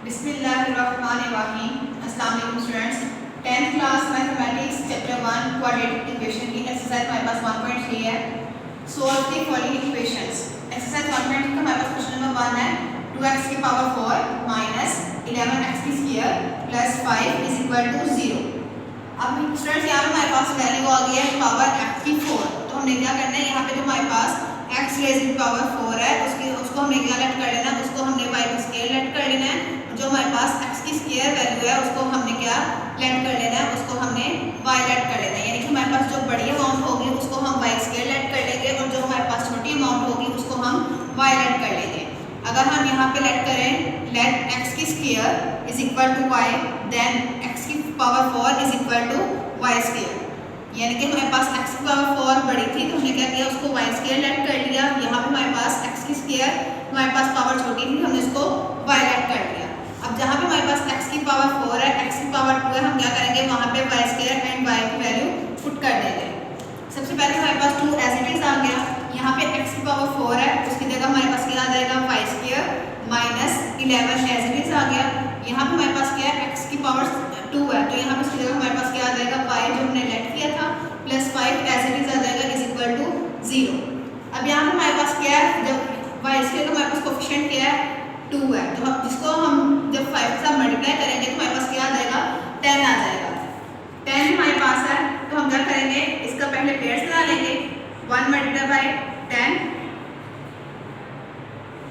बिस्मिल्लाहिर्रहमानिर्रहीम। अस्सलाम वालेकुम students. 10th class mathematics chapter 1 quadratic equation की एक्सरसाइज हमारे पास 1.3 है। Solve the following equations. Exercise 1.3 का हमारे पास क्वेश्चन नंबर 1 है 2x की पावर 4 माइनस 11x की square plus 5 is equal to 0। अब स्टूडेंट्स यहाँ पे हमारे पास वैल्यू आ गई है पावर x की 4। तो हमने क्या करना है, यहाँ पे जो हमारे पास x रेज़ टू पावर 4 है उसको हमने क्या लेट कर लेना है, उसको हमने y की स्क्वायर लेट कर लेना है। जो हमारे पास x की स्क्वायर वैल्यू है उसको हमने क्या लेट कर लेना है, उसको हमने y लेट कर लेना है। यानी कि हमारे पास जो बड़ी अमाउंट होगी उसको हम y स्क्वायर लेट कर लेंगे और जो हमारे पास छोटी अमाउंट होगी उसको हम y लेट कर लेंगे। अगर हम यहाँ पे लेट करें लेट x की square is equal to y, then x की power 4 is equal to y square. यानी कि हमारे पास x की पावर 4 बड़ी थी तो हमने क्या किया, उसको y स्क्वायर लेट कर लिया। यहाँ पे हमारे पास x की स्क्वायर हमारे पास पावर छोटी थी, हमने इसको y लेट कर लिया। अब जहाँ पे हमारे पास x की पावर 4 है, x की पावर 2 है, हम क्या करेंगे वहाँ पे y स्क्वायर एंड y की वैल्यू पुट कर देंगे। सबसे पहले हमारे पास 2 एज इट इज आ गया। यहाँ पे x की पावर 4 है, उसकी जगह हमारे पास क्या आ जाएगा y square minus 11 as it is आ गया। यहाँ पे हमारे पास क्या है x की पावर 2 है तो यहाँ पे इसकी जगह हमारे पास क्या आ जाएगा y जो हमने लेट किया था प्लस 5 एज इट इज आ जाएगा इज इक्वल टू 0। अब यहाँ पे हमारे पास क्या है, जब y स्क्वायर का हमारे पास कोफिशिएंट क्या है 2 है तो जिसको हम जब 5 के साथ मल्टीप्लाई करेंगे तो हमारे पास क्या आ जाएगा 10 आ जाएगा। 10 हमारे पास है तो हम क्या करेंगे, इसका पहले पेयर्स बना लेंगे 1 मल्टीप्लाई बाय 10।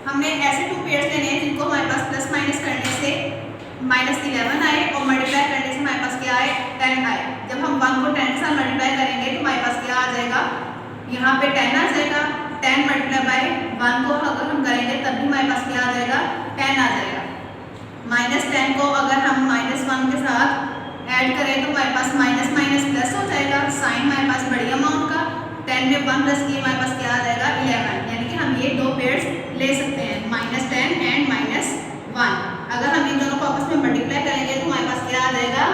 हमने ऐसे 2 पेयर्स लेने हैं जिनको हमारे पास प्लस माइनस करने से माइनस 11 आए और मल्टीप्लाई करने से हमारे पास क्या आए 10 आए। जब हम 1 को 10 के साथ मल्टीप्लाई करेंगे तो हमारे पास क्या आ जाएगा, यहाँ पे 10 आ जाएगा। 10 मल्टीप्लाई बाय 1 को अगर हम करेंगे तब भी हमारे पास क्या आ जाएगा 10 आ जाएगा। माइनस 10 को अगर हम माइनस 1 के साथ ऐड करें तो हमारे पास माइनस माइनस प्लस हो जाएगा। साइन हमारे पास बड़ी अमाउंट का 10 में 1 प्लस किए हमारे पास क्या आ जाएगा 11। यानी कि हम ये 2 पेयर्स ले सकते हैं माइनस 10 एंड माइनस 1। अगर हम इन दोनों को आपस में मल्टीप्लाई करेंगे तो हमारे पास क्या आ जाएगा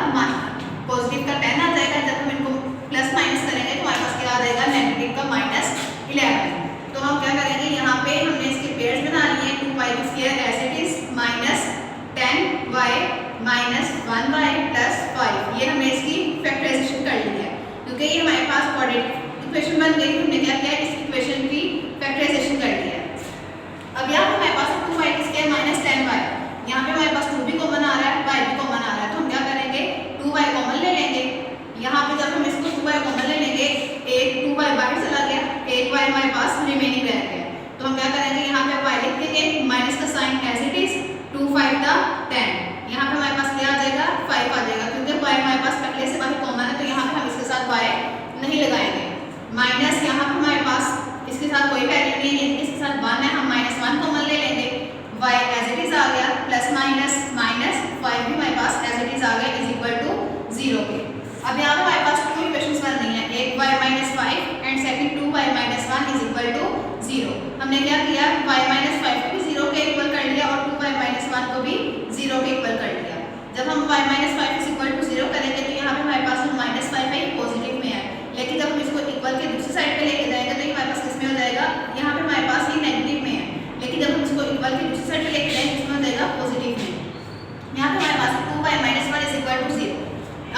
पॉजिटिव का 10 आ जाएगा। जब हम इनको प्लस माइनस करेंगे तो हमारे पास क्या आ जाएगा नेगेटिव का माइनस 11। तो हम क्या करेंगे, यहाँ पे हमने इसके पेयर्स बना लिए 2y की square as it is minus 10y minus 1y plus 5। ये हमने इसकी फैक्टराइजेशन कर ली है क्योंकि ये हमारे पास क्वाड्रेटिक इक्वेशन बन गई। हमने क्या किया, इस इक्वेशन की फैक्टराइजेशन कर ली है। अब यहाँ पे हमारे पास 2y की स्क्वायर माइनस 10y, यहाँ पे हमारे पास 2 भी कॉमन आ रहा है y भी कॉमन आ रहा है तो हम क्या करेंगे 2y कॉमन ले लेंगे। यहाँ पे जब हम इसको 2y कॉमन ले लेंगे, एक 2y बाहर चला गया, एक y हमारे पास रिमेनिंग रह गया तो हम क्या करेंगे, यहाँ पे y लिख देंगे माइनस का साइन एज इट इज 2 5 दा 10। यहाँ पे हमारे पास क्या आ जाएगा 5 आ जाएगा क्योंकि y हमारे पास पहले से बाहर कॉमन है तो यहाँ पे हम इसके साथ y नहीं लगाएंगे। माइनस यहाँ पे हमारे पास इसके साथ कोई वैल्यू नहीं है, इसके साथ 1 है, हम माइनस 1 कॉमन ले लेंगे, y एज इट इज आ गया प्लस माइनस माइनस 5 भी हमारे पास एज इट इज आ गया इज इक्वल टू 0 के। अब यहाँ पे हमारे पास 2 इक्वेशंस बन रही हैं, एक y minus 5 and second 2y minus 1 is equal to 0। हमने क्या किया y माइनस 5 को भी 0 के इक्वल कर लिया और 2y माइनस 1 को भी 0 के इक्वल कर लिया। जब हम y minus 5 is equal to 0 करेंगे तो यहाँ पे हमारे पास जो माइनस 5 है ये पॉजिटिव में है, लेकिन जब हम इसको इक्वल के दूसरी साइड पे लेके जाएंगे तो ये हमारे पास किस में हो जाएगा, यहाँ पे हमारे पास ये नेगेटिव में है, लेकिन जब हम इसको इक्वल की दूसरी साइड पे लेके जाएंगे इसमें हो जाएगा पॉजिटिव में। यहाँ पे हमारे पास 2y minus 1 is equal to 0।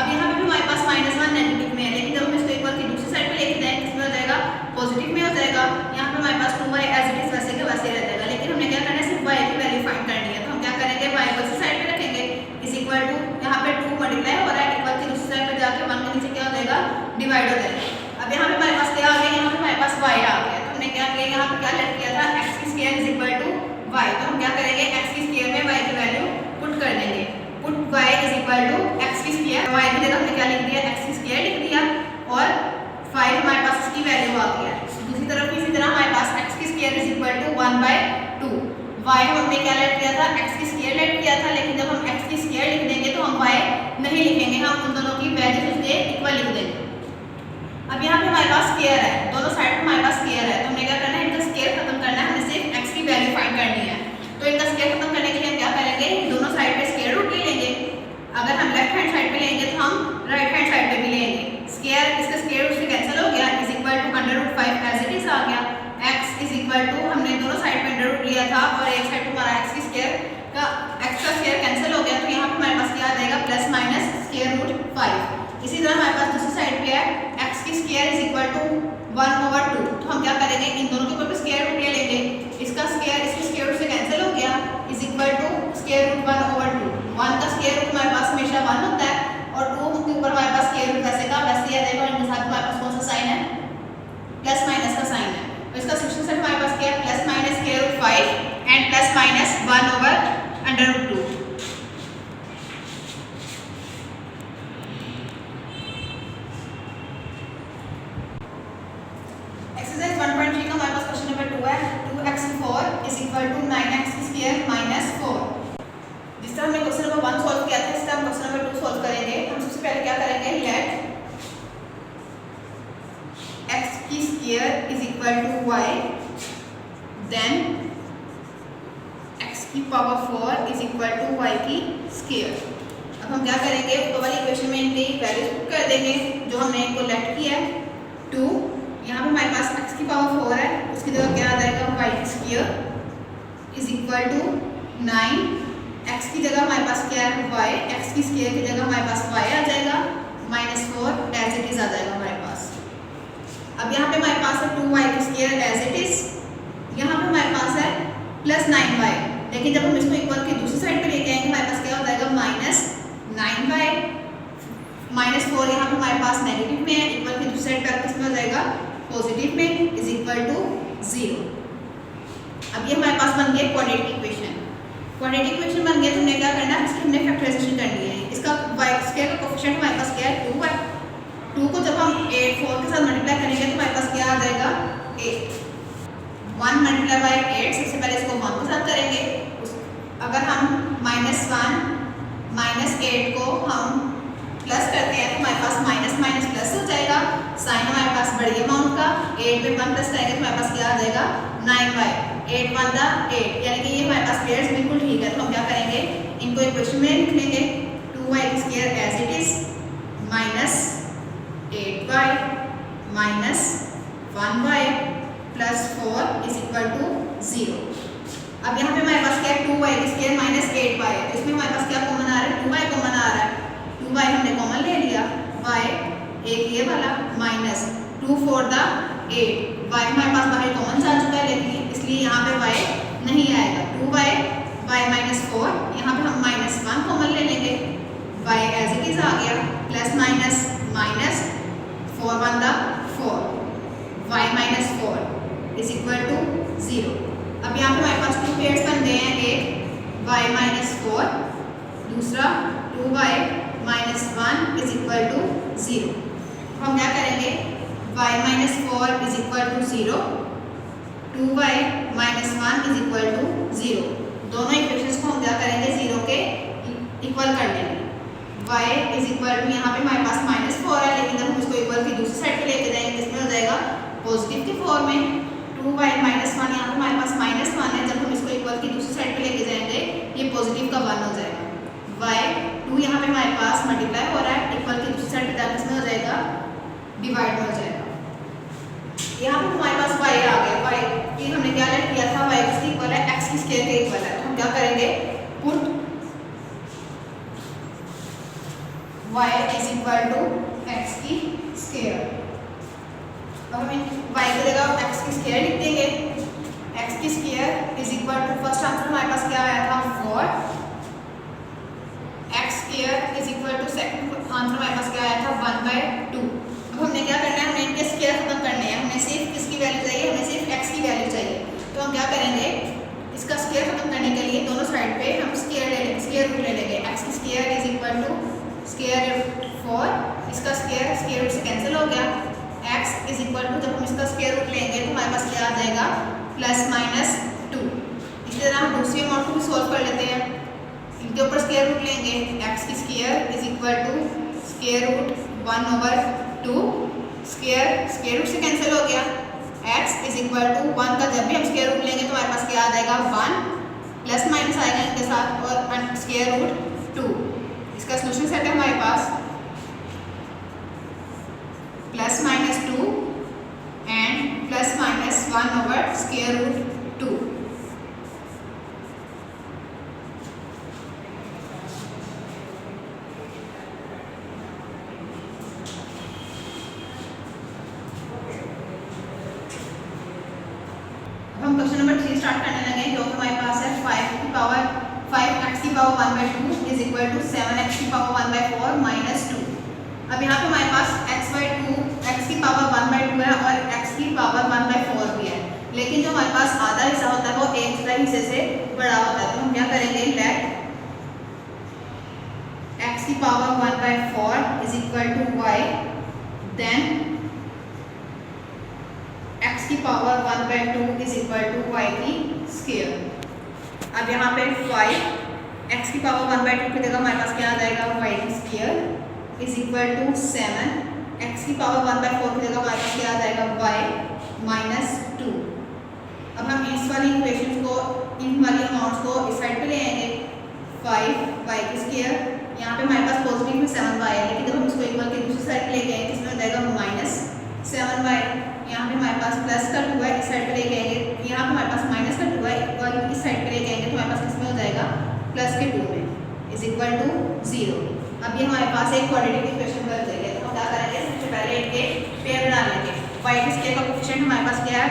अब यहाँ पे भी हमारे पास माइनस 1 नेगेटिव में है, लेकिन जब हम इसको इक्वल की दूसरी साइड पे लेके जाएंगे इसमें हो जाएगा पॉजिटिव में हो जाएगा। यहाँ पे हमारे पास 2y एज इट इज वैसे के वैसे रह जाएगा, लेकिन हमने क्या करना है सिर्फ y की वैल्यू फाइंड करनी है तो हम क्या करेंगे y को दूसरी साइड पे रखेंगे इज इक्वल टू यहाँ पे 2 मल्टीप्लाई हो रहा है, इक्वल की दूसरी साइड पे जाके 1 के नीचे क्या हो जाएगा डिवाइड हो जाएगा। अब यहाँ पे हमारे पास क्या आ गया, यहाँ पे हमारे पास y आ गया तो हमने क्या किया, यहाँ पे क्या लेट किया था x की square is equal to y। तो हम क्या करेंगे x की स्क्वायर में y की वैल्यू पुट कर देंगे, put y is equal to x की स्क्वायर, y की जगह हमने क्या लिख दिया x की स्क्वायर लिख दिया और 5 हमारे पास इसकी वैल्यू आ गई है। दूसरी तरफ इसी तरह हमारे पास x की square is equal to 1/2। y हमने क्या लेट किया था x की स्क्वायर लेट किया था, लेकिन जब हम x की स्क्वायर लिख देंगे तो हम y नहीं लिखेंगे, हम उन दोनों की वैल्यू उसके इक्वल लिख देंगे। अब यहाँ पे हमारे पास स्क्वायर है, दोनों साइड पे हमारे पास स्क्वायर है तो हमने क्या करना है इनका स्क्वायर खत्म करना है, हमें सिर्फ x की वैल्यू फाइंड करनी है। तो इनका स्क्वायर खत्म करने के लिए हम क्या करेंगे, दोनों साइड पे स्क्वायर रूट ले लेंगे। अगर हम लेफ्ट हैंड साइड पे लेंगे तो हम राइट हैंड साइड पे भी लेंगे। स्क्वायर इसका स्क्वायर रूट से कैंसिल हो गया is equal to √5 as it is आ गया। x इज इक्वल टू हमने दोनों साइड पे √रूट लिया था और एक साइड पे हमारा x की स्क्वायर का x का स्क्वायर कैंसिल स्क्वायर रूट 5। इसी तरह हमारे पास दूसरी साइड पे है x की स्क्वायर इज इक्वल टू 1/2। तो हम क्या करेंगे, इन दोनों के ऊपर स्क्वायर रूट ले लेंगे, इसका स्क्वायर इसके स्क्वायर रूट से कैंसिल हो गया, is equal to square root 1/2। 1 का स्क्वायर रूट हमारे पास हमेशा 1 होता है और 2 के ऊपर हमारे पास स्क्वायर रूट वैसे का वैसे ही आ जाएगा और इनके साथ हमारे पास कौन सा साइन है, प्लस माइनस का साइन है। तो इसका सॉल्यूशन सेट हमारे पास क्या है, plus minus square root 5 and plus minus 1/√2। Exercise 1.3 का हमारे पास क्वेश्चन नंबर 2 है, 2x4 is equal to 9x square minus 4। जिस तरह हमने क्वेश्चन नंबर 1 सॉल्व किया था इस तरह हम क्वेश्चन नंबर 2 सॉल्व करेंगे। हम सबसे पहले क्या करेंगे, लेट x की square is equal to y, then x की power 4 is equal to y की स्क्वायर। अब हम क्या करेंगे, ऊपर वाली इक्वेशन में इनकी वैल्यूज पुट कर देंगे जो हमने इनको लेट किया है 2, यहाँ पे हमारे पास x की पावर 4 है, उसकी जगह क्या आ जाएगा, y की square is equal to 9, x की जगह हमारे पास क्या है y, x की स्क्वायर की जगह हमारे पास y आ जाएगा, -4 एज इट इज आ जाएगा हमारे पास। अब यहाँ पे हमारे पास है 2y की स्क्वायर एज इट इज, यहाँ पे हमारे पास है प्लस 9y, लेकिन जब हम इसको इक्वल की दूसरी साइड पे लेके आएंगे हमारे पास क्या हो जाएगा, -9y, -4 यहाँ पे हमारे पास नेगेटिव में है, इक्वल की दूसरी साइड पे किस में हो जाएगा, पॉजिटिव में, इज इक्वल टू 0। अब ये हमारे पास बन गया क्वाड्रेटिक इक्वेशन। क्वाड्रेटिक इक्वेशन बन गया तो हमने क्या करना है, इसकी हमने फैक्टराइजेशन करनी है। इसका y स्क्वायर का कोएफिशिएंट हमारे पास क्या है, 2 है। 2 को जब हम 4 के साथ मल्टीप्लाई करेंगे तो हमारे पास क्या आ जाएगा, 8। 1 मल्टीप्लाई बाय 8, सबसे पहले इसको 1 के साथ करेंगे। अगर हम -8 को हम प्लस करते हैं तो हमारे पास माइनस माइनस प्लस हो जाएगा, साइन हमारे पास बड़ी अमाउंट का, 8 में 1 प्लस करेंगे तो हमारे पास क्या आ जाएगा, 9y, 8 1 दा 8, यानी कि ये हमारे पास पेयर्स बिल्कुल ठीक है। तो हम क्या करेंगे, इनको इक्वेशन में लिख लेंगे, 2y square as it is minus 8y minus 1y plus 4 is equal to 0। अब यहाँ पे हमारे पास क्या है, 2y स्क्वायर माइनस 8y है, तो इसमें हमारे पास क्या कॉमन आ रहा है, 2y कॉमन आ रहा है, 2y हमने कॉमन ले लिया, y एक ये वाला माइनस 2 4 दा 8, y हमारे पास बाहर कॉमन जा चुका है लेकिन इसलिए यहाँ पे y नहीं आएगा, 2y y माइनस 4, यहाँ पे हम -1 कॉमन ले लेंगे, y एज इट इज आ गया, प्लस माइनस माइनस 4 1 दा 4, y minus 4 is equal to 0। अब यहाँ पे हमारे पास 2 पेयर्स बन गए हैं, एक y माइनस 4, दूसरा 2y minus 1 is equal to 0। हम क्या करेंगे, y minus 4 is equal to 0, 2y minus 1 is equal to 0। दोनों इक्वेशंस को हम क्या करेंगे, 0 के इक्वल कर लेंगे। y इज इक्वल टू, यहाँ पे हमारे पास -4 है लेकिन जब हम इसको इक्वल की दूसरी साइड पे लेके जाएंगे किसमें हो जाएगा, पॉजिटिव की फॉर्म में। 2y माइनस 1 यहाँ पे हमारे पास -1 है, जब हम इसको इक्वल की दूसरी साइड पे लेके जाएंगे ये पॉजिटिव का 1 हो जाएगा। y 2 यहाँ पे हमारे पास मल्टीप्लाई हो रहा है, इक्वल की दूसरी साइड पे जाकर किसमें हो जाएगा, डिवाइड हो जाएगा। यहाँ पे हमारे पास y आ गया, y की हमने क्या लेट किया था, y किसके इक्वल है, x की स्क्वायर के इक्वल है। तो हम क्या करेंगे, put y is equal to x की स्क्वायर। अब हम y की जगह x की स्क्वायर लिख देंगे, x की square is equal to, first answer हमारे पास क्या आया था 4, x square is equal to second answer हमारे पास क्या आया था 1/2। अब हमने क्या करना है, हमें इनके स्क्वायर खत्म करने हैं, हमें सिर्फ किसकी वैल्यू चाहिए, हमें सिर्फ x की वैल्यू चाहिए। तो हम क्या करेंगे, इसका स्क्वायर खत्म करने के लिए दोनों साइड पे हम स्क्वायर रूट ले लेंगे, x की square is equal to square root 4, इसका स्क्वायर रूट से कैंसिल हो गया, x इज इक्वल टू, जब हम इसका स्क्वायर रूट लेंगे तो हमारे पास क्या आ जाएगा, +-2। इसी तरह हम दूसरी अमाउंट को भी सॉल्व कर लेते हैं, इनके ऊपर स्क्वायर रूट लेंगे, x की square is equal to square root 1/2, square root से कैंसिल हो गया, x इज इक्वल टू 1 का जब भी हम स्क्वायर रूट लेंगे तो हमारे पास क्या आ जाएगा 1, प्लस माइनस आएगा इनके साथ और स्क्वायर रूट 2। इसका सॉल्यूशन सेट है हमारे पास +-2 and +-1/√2। Power 1/2 is equal to 7x की पावर 1/4 माइनस 2। अब यहाँ पे हमारे पास x की पावर 1/2 है और x की पावर 1/4 भी है, लेकिन जो हमारे पास आधा हिस्सा होता है वो एक्स्ट्रा हिस्से से बड़ा होता है। तो हम क्या करेंगे, लेट x की power 1/4 is equal to y, then x की power 1/2 is equal to y की स्क्वायर। अब यहाँ पे 5 x की पावर 1/2 की जगह हमारे पास क्या आ जाएगा, y की square is equal to 7 x की पावर 1/4 की जगह हमारे पास क्या आ जाएगा, y माइनस 2। अब हम इस वाली इक्वेशन को, इन वाली अमाउंट्स को इस साइड पे ले आएंगे। 5 y की स्क्वायर, यहाँ पे हमारे पास पॉजिटिव में 7y है, लेकिन जब हम इसको इक्वल की दूसरी साइड पे लेके आएंगे इसमें हो जाएगा माइनस 7y। यहाँ पे हमारे पास प्लस का 2 है, इस साइड पे लेके आएंगे, यहाँ पे हमारे पास माइनस का 2 है और इस साइड पे लेके आएंगे तो हमारे पास किसमें हो जाएगा, प्लस के 2 में इज इक्वल टू 0। अब ये हमारे पास एक क्वाड्रेटिक इक्वेशन बन जाएगी। तो हम क्या करेंगे, सबसे पहले इनके पेयर बना लेंगे। y की स्क्वायर का कोएफिशिएंट हमारे पास क्या है,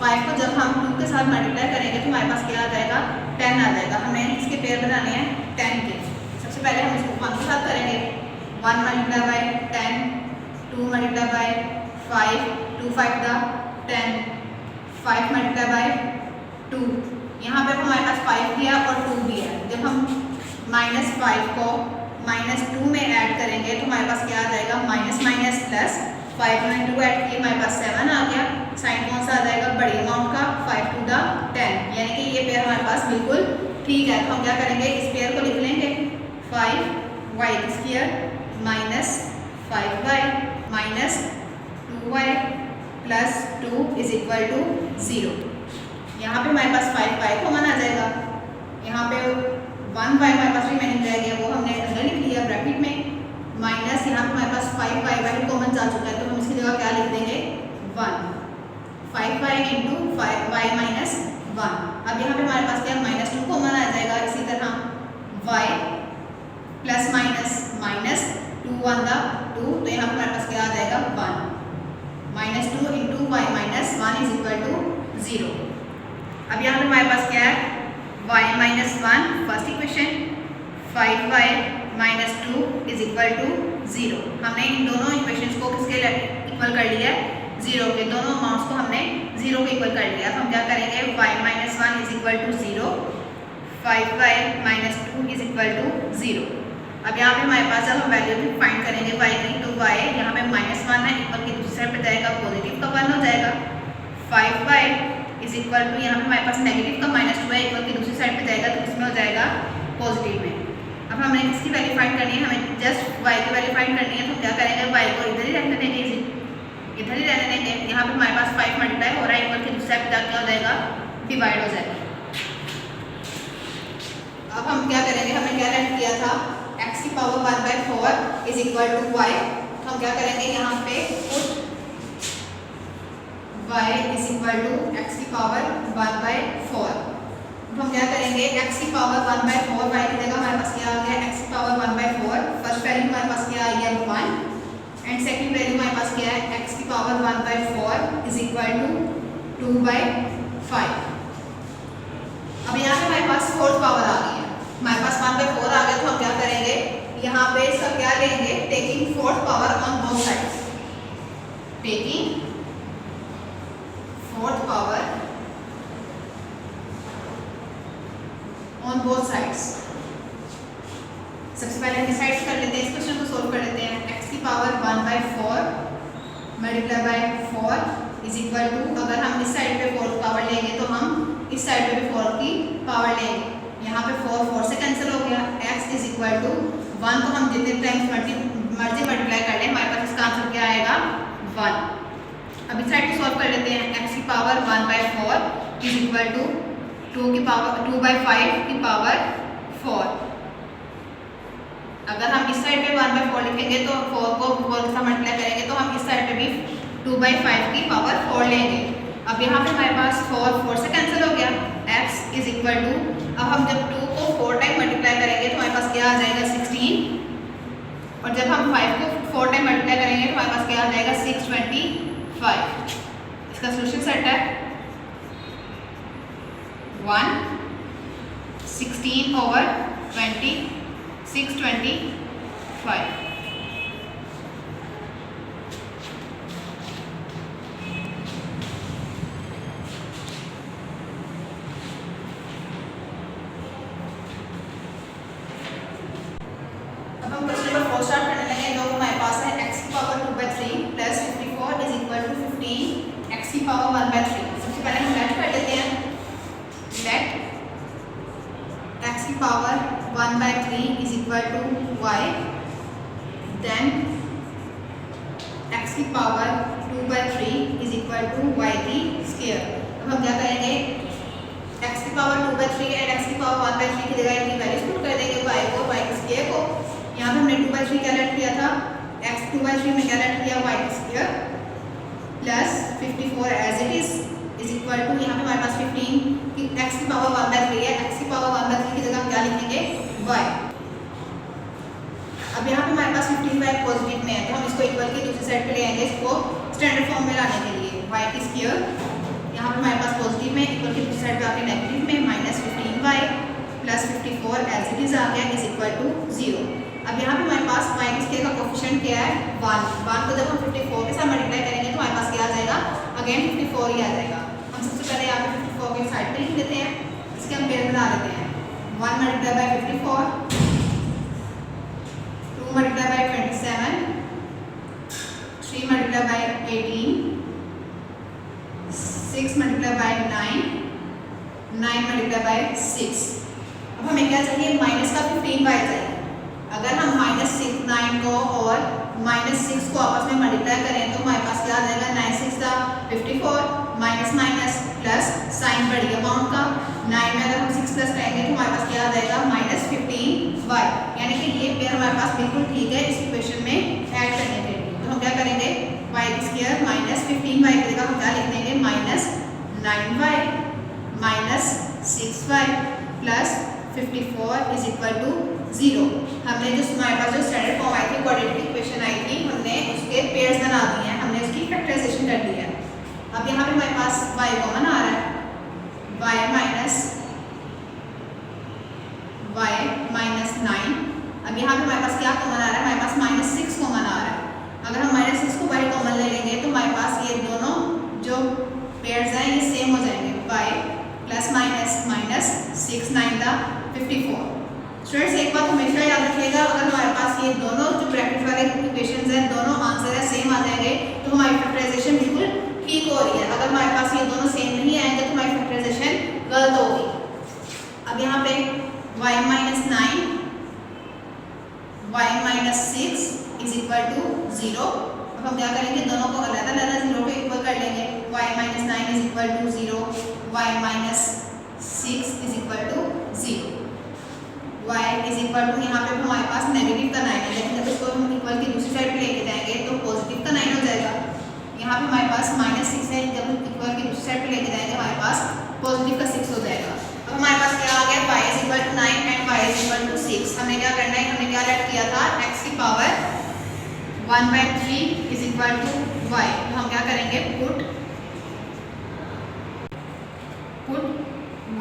5 को जब हम 2 के साथ मल्टीप्लाई करेंगे तो हमारे पास क्या आ जाएगा, 10 आ जाएगा। हमें इसके पेयर बनाने हैं 10 के। सबसे पहले हम इसको 1 के साथ करेंगे, 1 मल्टीप्लाई बाय 10, 2 मल्टीप्लाई बाय 5, 2 5 दा 10, 5 मल्टीप्लाई बाय 2। यहाँ पे हमारे पास 5 भी है और 2 भी है। जब हम -5 को -2 में ऐड करेंगे तो हमारे पास क्या आ जाएगा, माइनस माइनस प्लस, 5 में 2 ऐड किए हमारे पास 7 आ गया। साइन कौन सा आ जाएगा, बड़ी अमाउंट का, 5 टू द 10, यानी कि ये पेयर हमारे पास बिल्कुल ठीक है। तो हम क्या करेंगे, इस पेयर को लिख लेंगे, 5y की square minus 5y minus 2y plus 2 is equal to 0। यहाँ पे हमारे पास 5y कॉमन आ जाएगा, यहाँ पे 1y हमारे पास रिमेनिंग रह गया, वो हमने अंदर लिख लिया ब्रैकेट में, माइनस यहाँ पे हमारे पास 5y कॉमन जा चुका है तो हम इसकी जगह क्या लिख देंगे, 1। 5y into 5y minus 1। अब यहाँ पे हमारे पास क्या, -2 कॉमन आ जाएगा। इसी तरह y प्लस माइनस 2 1 दा 2, तो यहाँ पे हमारे पास क्या आ जाएगा, 1 -2 into y minus 1 is equal to 0। अब यहाँ पे हमारे पास क्या है, y minus 1 first equation, 5y minus 2 is equal to 0। हमने इन दोनों इक्वेशंस को किसके इक्वल कर लिया है, 0 के। दोनों अमाउंट्स को हमने 0 के इक्वल कर लिया। तो हम क्या करेंगे, y minus 1 is equal to 0, 5y minus 2 is equal to 0। अब यहाँ पे हमारे पास जब हम वैल्यू भी फाइंड करेंगे y की, तो y यहाँ पे -1 है, इक्वल की दूसरी साइड पे जाएगा, पॉजिटिव का 1 हो जाएगा। 5y इज इक्वल टू, यहाँ पे हमारे पास नेगेटिव का -2 है, इक्वल की दूसरी साइड पे जाएगा तो किसमें हो जाएगा, पॉजिटिव में। अब हमें किसकी वैल्यू फाइंड करनी है, हमें जस्ट y की वैल्यू फाइंड करनी है। तो क्या करेंगे, y को इधर ही रहने देंगे, इधर ही रहने देंगे। यहाँ पे हमारे पास 5 मल्टीप्लाई हो रहा है, इक्वल की दूसरी साइड पे जाके हो जाएगा, डिवाइड हो जाएगा। अब हम क्या करेंगे, हमने क्या रेड किया था, x की power 1/4 is equal to y। तो हम क्या करेंगे, यहाँ पे put y is equal to x की पावर 1/4। तो हम क्या करेंगे, x की पावर 1/4, y की जगह हमारे पास क्या आ गया, x की पावर 1/4। फर्स्ट वैल्यू हमारे पास क्या आ गया, 1, एंड सेकंड वैल्यू हमारे पास क्या है, x की पावर 1/4 इज इक्वल टू 2/5। अब यहाँ पे हमारे पास फोर्थ पावर आ गई है, हमारे पास 1/4 आ गया। तो हम क्या करेंगे, यहाँ पे इसका क्या लेंगे, taking fourth power on both sides, taking fourth power on both sides. सबसे पहले हम डिसाइड कर लेते हैं, इस क्वेश्चन को सोल्व कर लेते हैं। x की power 1/4 multiply by 4 is equal to, अगर हम इस साइड पे 4 पावर लेंगे तो हम इस साइड पे भी 4 की पावर लेंगे। यहाँ पे 4 से कैंसिल हो गया, x इज इक्वल टू 1 को हम जितने टाइम्स मर्जी मल्टीप्लाई कर लें, हमारे पास इसका आंसर क्या आएगा, 1। अब इस साइड को सॉल्व कर लेते हैं, x की पावर 1/4 इज इक्वल टू 2/5 की पावर 4। अगर हम इस साइड पे 1/4 लिखेंगे तो 4 को 4 के साथ मल्टीप्लाई करेंगे तो हम इस साइड पे भी 2/5 की पावर 4 लेंगे। अब यहाँ पे हमारे पास 4 से कैंसिल हो गया, x इज इक्वल टू, अब हम जब 2 को 4 टाइम मल्टीप्लाई करेंगे तो हमारे पास क्या आ जाएगा, 16, और जब हम 5 को 4 टाइम मल्टीप्लाई करेंगे तो हमारे पास क्या आ जाएगा, 625। इसका सोल्यूशन सेट है 1 16/4 20, 625। अब हम क्वेश्चन नंबर 4 स्टार्ट करने लगे। इन लोगों को हमारे पास है x की power 2/3 plus 54 is equal to 15 x की पावर 1/3। सबसे पहले हम लेट कर लेते हैं। लेट x की power 1/3 is equal to y, then x की power 2/3 is equal to y की स्क्वायर। अब हम क्या करेंगे, x की पावर 2/3 एंड x की पावर 1/3 की जगह इनकी वैल्यूज पुट कर देंगे, y को, y की स्क्वायर को। यहाँ पे हमने 2/3 क्या लेट किया था, x 2/3 में क्या लेट किया, y की square plus 54 as it is equal to, यहाँ पे हमारे पास 15 की x की पावर 1/3 है, x की पावर 1/3 की जगह हम क्या लिखेंगे, y। अब यहाँ पे हमारे पास 15y पॉजिटिव में है, तो हम इसको इक्वल की दूसरी साइड पे ले आएंगे, इसको स्टैंडर्ड फॉर्म में लाने के लिए। y की स्क्वायर यहाँ पे हमारे पास पॉजिटिव में, इक्वल की दूसरी साइड पे आके नेगेटिव में, minus 15y plus 54 as it is आ गया इज इक्वल टू 0। अब यहाँ पे हमारे पास y की स्क्वायर का कोफिशिएंट क्या है, 1 को जब हम 54 के साथ मल्टीप्लाई करेंगे तो हमारे पास क्या आ जाएगा, अगेन 54 ही आ जाएगा। हम सबसे पहले यहाँ पे 54 के साइड पे लिख देते हैं, इसके हम पेयर बना लेते हैं। 1 multiply by 54, 2 multiply bye 27, 3 multiply bye 18, 6 multiply by 9, 9 multiply by 6। अब हमें क्या चाहिए, माइनस का 15y चाहिए। अगर हम -9 को और -6 को आपस में मल्टीप्लाई करें तो हमारे पास क्या आ जाएगा, 9 6 का 54, माइनस माइनस प्लस, साइन बढ़ गया बाउंड का, 9 में अगर हम 6 प्लस करेंगे तो हमारे पास क्या आ जाएगा, -15y। यानी कि ये पेयर हमारे पास बिल्कुल ठीक है इस इक्वेशन में ऐड करने के लिए। तो हम क्या करेंगे, y की स्क्वायर -15y की जगह हम क्या लिख देंगे, -9y minus 6y plus 54 is equal to 0। हमने जो हमारे पास जो स्टैंडर्ड फॉर्म आई थी, क्वाड्रेटिक इक्वेशन आई थी, हमने उसके पेयर्स बना दिए हैं, हमने उसकी फैक्टराइजेशन कर दी है। अब यहाँ पे हमारे पास y कॉमन आ रहा है, y माइनस 9। अब यहाँ पे हमारे पास क्या कॉमन आ रहा है, हमारे पास -6 कॉमन आ रहा है। अगर हम -6 को y कॉमन ले लेंगे तो हमारे पास ये दोनों जो पेयर्स हैं ये सेम हो जाएंगे, y प्लस माइनस 6 9 का 54। स्टूडेंट्स एक बात हमेशा याद रखिएगा, अगर हमारे पास ये दोनों जो ब्रैकेट वाले इक्वेशंस हैं, दोनों आंसर है सेम आ जाएंगे तो हमारी फैक्टराइजेशन बिल्कुल ठीक हो रही है। अगर हमारे पास ये दोनों सेम नहीं आएंगे तो हमारी फैक्टराइजेशन गलत होगी। अब यहाँ पे y minus 9, y minus 6 is equal to 0। अब हम क्या करेंगे, दोनों को अलग-अलग 0 पे इक्वल कर लेंगे। y minus 9 is equal to 0, y minus 6 is equal to 0। y is equal to, यहाँ पे हमारे पास नेगेटिव का 9 है, लेकिन जब इसको हम इक्वल की दूसरी साइड पे लेके जाएंगे तो पॉजिटिव का 9 हो जाएगा। यहाँ पे हमारे पास -6 है, जब हम इक्वल की दूसरी साइड पे लेके जाएंगे हमारे पास पॉजिटिव का 6 हो जाएगा। अब हमारे पास क्या आ गया, y is equal to 9 and y is equal to 6। हमें क्या करना है, हमने क्या लेट किया था, x की power 1/3 is equal to y। तो हम क्या करेंगे, put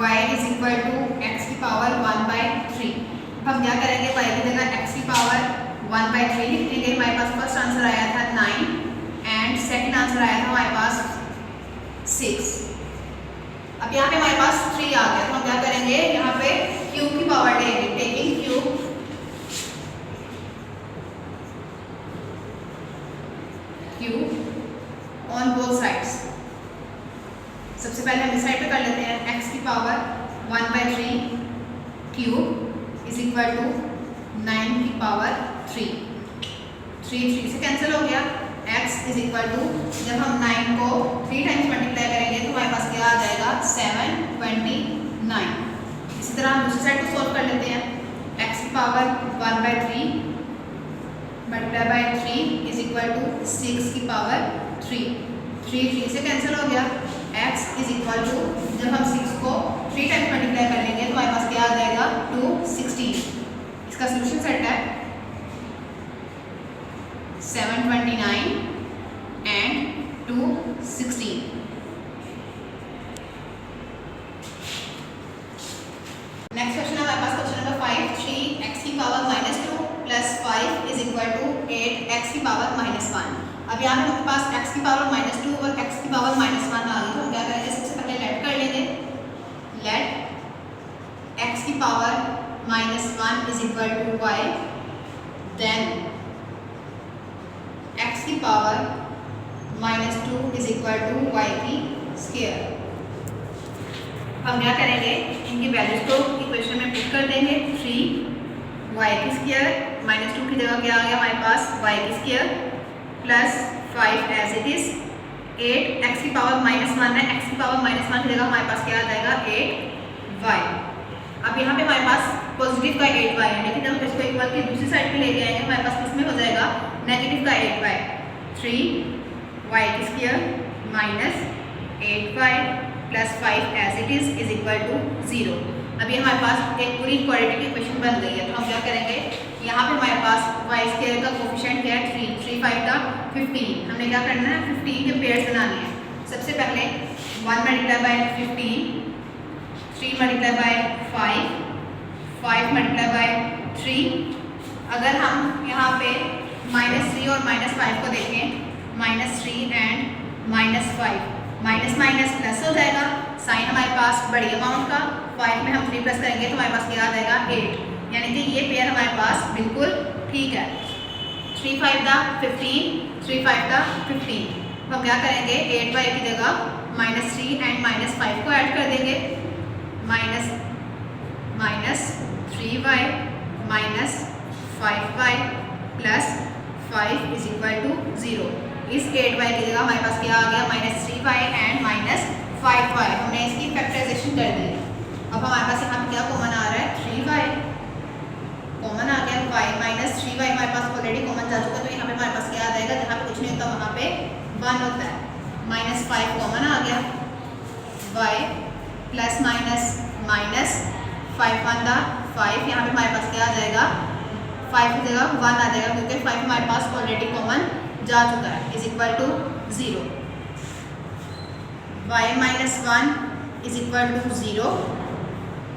y is equal to x की पावर 1/3। हम क्या करेंगे, y की जगह x की पावर 1/3 लिख देंगे। हमारे पास फर्स्ट आंसर आया था 9 एंड सेकंड आंसर आया था हमारे पास 6। अब यहाँ पे हमारे पास 3 आ गया, तो हम क्या करेंगे, यहाँ पे क्यूब की पावर लेंगे, taking cube on both sides. सबसे पहले हम इस साइड पे कर लेते हैं, x की power 1/3 cube is equal to 9 की पावर 3 से कैंसिल हो गया। x इज इक्वल टू, जब हम 9 को 3 टाइम्स मल्टीप्लाई करेंगे तो हमारे पास क्या आ जाएगा, 729। इसी तरह हम दूसरी साइड को सॉल्व कर लेते हैं, x की power 1/3 multiply by 3 is equal to 6 की पावर 3 से कैंसिल हो गया। x इज इक्वल टू, जब हम 6 को 3 टाइम्स मल्टीप्लाई कर लेंगे तो हमारे पास क्या आ जाएगा, 216। इसका सोल्यूशन सेट है 729 एंड 216। नेक्स्ट क्वेश्चन हमारे पास क्वेश्चन नंबर 5, 3 की पावर -1। अब यहाँ पे हमारे पास x की पावर -2 और x की पावर -1 आ गई, तो हम क्या करेंगे, सबसे पहले लेट कर लेंगे। लेट x की power -1 is equal to y, then x की power -2 is equal to y की स्क्वायर। हम क्या करेंगे, इनकी वैल्यूज को इक्वेशन में पुट कर देंगे। 3y की स्क्वायर -2 की जगह क्या आ गया हमारे पास y की square plus 5 as it is 8, x की पावर -1 है, x की पावर -1 की जगह हमारे पास क्या आ जाएगा 8y। अब यहाँ पे हमारे पास पॉजिटिव का 8y है, लेकिन जब हम इसको इक्वल की दूसरी साइड पे लेके आएंगे हमारे पास किसमें हो जाएगा नेगेटिव का 8y। 3y की square minus 8y plus 5 as it is equal to 0। अभी हमारे पास एक पूरी क्वाड्रेटिक इक्वेशन बन गई है, तो हम क्या करेंगे, यहाँ पे हमारे पास y स्क्वायर का कोफिशिएंट क्या है 3, 3 5 का 15। हमने क्या करना है, 15 के पेयर्स बनाने हैं। सबसे पहले 1 multiply by 15, 3 multiply bye 5, 5 multiply by 3। अगर हम यहाँ पे -3 और -5 को देखें, -3 एंड -5, माइनस माइनस प्लस हो जाएगा, साइन हमारे पास बड़ी अमाउंट का, 5 में हम 3 प्लस करेंगे तो हमारे पास क्या आ जाएगा 8, यानी कि ये पेयर हमारे पास बिल्कुल ठीक है। 3 5 का 15, 3 5 का 15। हम क्या करेंगे, 8y की जगह -3 एंड -5 को ऐड कर देंगे। Minus 3y minus 5y plus 5 is equal to 0। इस 8y की जगह हमारे पास क्या आ गया -3y एंड -5y। हमने इसकी फैक्टराइजेशन कर दी। अब हमारे पास यहाँ पे क्या कॉमन आ रहा है 3y कॉमन आ गया, y माइनस 3y हमारे पास ऑलरेडी कॉमन जा चुका, तो यहाँ पे हमारे पास क्या आ जाएगा, जहाँ पे कुछ नहीं होता वहाँ पे 1 होता है। -5 कॉमन आ गया, y प्लस माइनस माइनस 5 1 दा 5, यहाँ पे हमारे पास क्या आ जाएगा 5 की जगह 1 आ जाएगा, क्योंकि 5 हमारे पास ऑलरेडी कॉमन जा चुका है, is equal to 0। y minus 1 is equal to 0,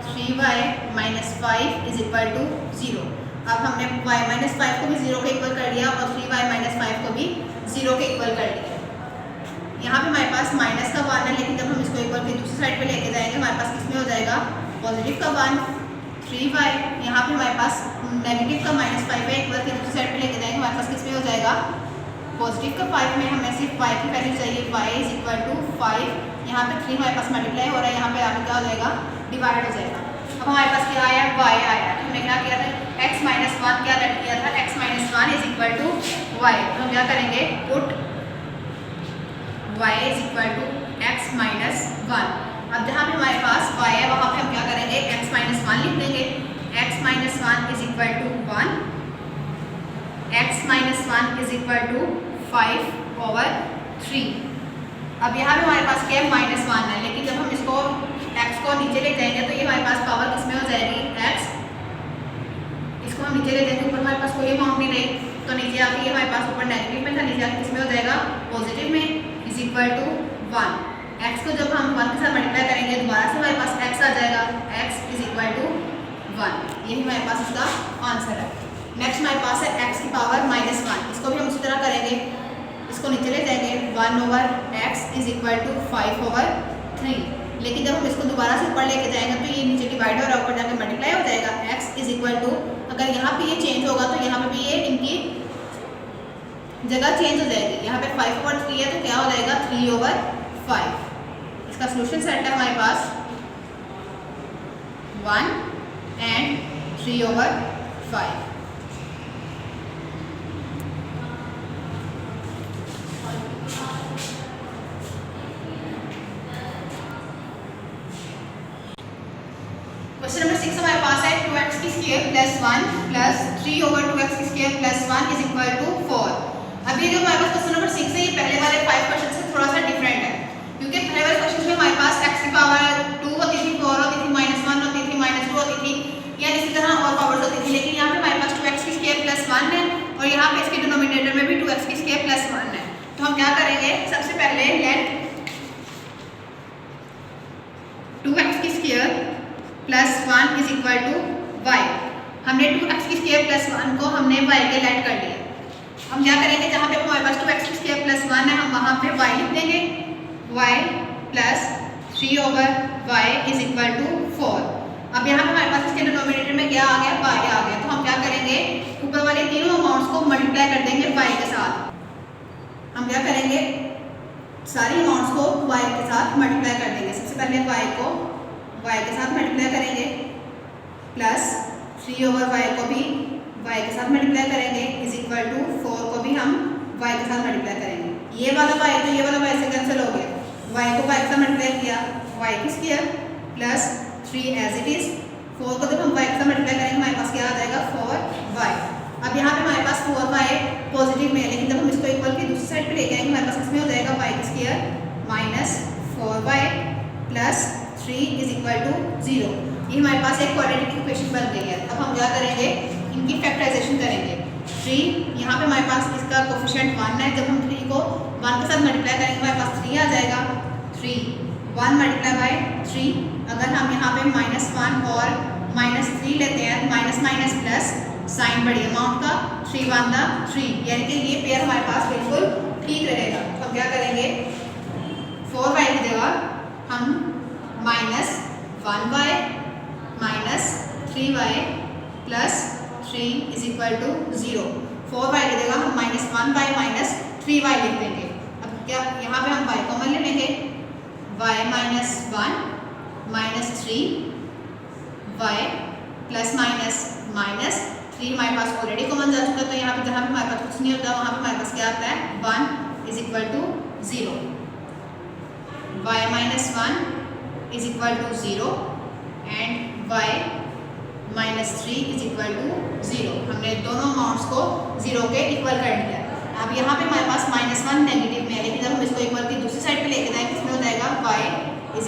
3y minus 5 is equal to 0। अब हमने y माइनस 5 को भी 0 के इक्वल कर दिया और 3y माइनस 5 को भी 0 के इक्वल कर दिया। यहाँ पे हमारे पास माइनस का 1 है, लेकिन जब हम इसको इक्वल की दूसरी साइड पे लेके जाएंगे हमारे पास किसमें हो जाएगा पॉजिटिव का 1। 3y यहाँ पे हमारे पास नेगेटिव का -5 है, इक्वल की दूसरी साइड पे लेके जाएंगे हमारे पास किसमें हो जाएगा पॉजिटिव का 5 में। हमें सिर्फ y की वैल्यू चाहिए, y इज इक्वल टू 5। यहाँ पे 3 हमारे पास मल्टीप्लाई हो रहा है, यहाँ पे आगे क्या हो जाएगा डिवाइड हो जाएगा। अब हमारे पास क्या आया y आया, तो हमने क्या किया था x माइनस 1 क्या रख किया था, x minus 1 is equal to y। तो हम क्या करेंगे put y is equal to x minus 1। अब जहाँ पे हमारे पास y है वहाँ पे हम क्या करेंगे x माइनस 1 लिख देंगे। x minus 1 is equal to 1, x minus 1 is equal to 5/3। अब यहाँ पे हमारे पास क्या है -1 है, लेकिन जब हम इसको x को नीचे ले जाएंगे तो ये हमारे पास पावर किसमें हो जाएगी x, इसको हम नीचे ले जाएंगे, ऊपर हमारे पास कोई अमाउंट नहीं रही, तो नीचे आके ये हमारे पास ऊपर नेगेटिव में था, नीचे आके किसमें हो जाएगा पॉजिटिव में, इज इक्वल टू 1। x को जब हम 1 के साथ मल्टीप्लाई करेंगे दोबारा से हमारे पास x आ जाएगा, x इज इक्वल टू 1। यही हमारे पास इसका आंसर है। नेक्स्ट हमारे पास है x की पावर -1, इसको भी हम उसी तरह करेंगे, इसको नीचे ले जाएंगे 1/x इज इक्वल टू 5/3। लेकिन जब हम इसको दोबारा से ऊपर लेके जाएंगे तो ये नीचे डिवाइड हो रहा है, ऊपर जाके मल्टीप्लाई हो जाएगा। x इज इक्वल टू, अगर यहाँ पे ये चेंज होगा तो यहाँ पे भी ये इनकी जगह चेंज हो जाएगी। यहाँ पे 5/3 है तो क्या हो जाएगा 3/5। इसका सोल्यूशन सेट है हमारे पास 1 एंड 3/5। क्वेश्चन नंबर 6 हमारे पास है 2x की स्क्वायर प्लस 1 प्लस 3/2x की square plus 1 is equal to 4। अब ये जो हमारे पास क्वेश्चन नंबर 6 है ये पहले वाले 5 क्वेश्चन से थोड़ा सा डिफरेंट है, क्योंकि पहले वाले क्वेश्चन में हमारे पास x की पावर 2 होती थी, 4 होती थी, -1 होती थी, -2 होती थी, या इसी तरह और पावर्स होती थी। लेकिन यहाँ पे हमारे पास 2x की स्क्वायर प्लस 1 है और यहाँ पे इसके डिनोमिनेटर में भी 2x की स्क्वायर प्लस 1 है। तो हम क्या करेंगे, सबसे पहले लेट 2x की square plus 1 is equal to y। हमने 2x की स्क्वायर प्लस 1 को हमने y के लेट कर लिया। हम क्या करेंगे, जहाँ पे हमारे पास 2x² + 1 है, हम वहाँ पे y लिख देंगे, y + 3/y = 4। अब यहाँ पे हमारे पास इसके डिनोमिनेटर में क्या आ गया, y आ गया। तो हम क्या करेंगे, ऊपर वाले तीनों अमाउंट्स को मल्टीप्लाई कर देंगे y के साथ। हम क्या करेंगे, सारी अमाउंट्स को y के साथ मल्टीप्लाई कर देंगे। सबसे पहले y को y के साथ मल्टीप्लाई करेंगे, प्लस 3/y को भी y के साथ मल्टीप्लाई करेंगे, = 4 को भी हम y के साथ मल्टीप्लाई करेंगे। ये वाला y तो ये वाला y से कैंसिल हो गया, y को y के साथ मल्टीप्लाई किया, y² plus 3 as it is, 4 को जब हम y के साथ मल्टीप्लाई करेंगे हमारे पास क्या आ जाएगा, 4y। अब यहाँ पे हमारे पास 4y पॉजिटिव में है, लेकिन जब हम इसको इक्वल की दूसरी साइड पे लेके आएंगे हमारे पास इसमें हो जाएगा y² - 4y + 3 = 0। ये हमारे पास एक क्वाड्रेटिक इक्वेशन बन गई है। अब हम क्या करेंगे, इनकी फैक्टराइजेशन करेंगे। 3 यहाँ पे हमारे पास इसका कोफिशिएंट 1 है, जब हम 3 को 1 के साथ मल्टीप्लाई करेंगे हमारे पास 3 आ जाएगा। 3 1 × 3, अगर हम यहाँ पे -1 और -3 लेते हैं तो माइनस माइनस प्लस साइन बड़ी अमाउंट का, 3 1 3, यानी कि ये पेयर हमारे पास बिल्कुल ठीक रहेगा। तो हम क्या करेंगे, 4y की जगह हम -1y - 3y + 3 = 0। 4y की जगह हम -1y - 3y लिख देंगे। अब क्या यहाँ पे हम y कॉमन ले लेंगे, y - 1 - 3y ± -3 हमारे पास ऑलरेडी कॉमन जा चुका है, तो यहाँ पे जहाँ पे हमारे पास कुछ नहीं होता वहाँ पे हमारे पास क्या आता है, 1 = 0। y - 1 = 0 and y - 3 = 0। हमने दोनों अमाउंट्स को 0 के इक्वल कर लिया। अब यहाँ पे हमारे पास -1 नेगेटिव में है, लेकिन जब हम इसको इक्वल की दूसरी साइड पे लेके जाएंगे इसमें हो जाएगा y =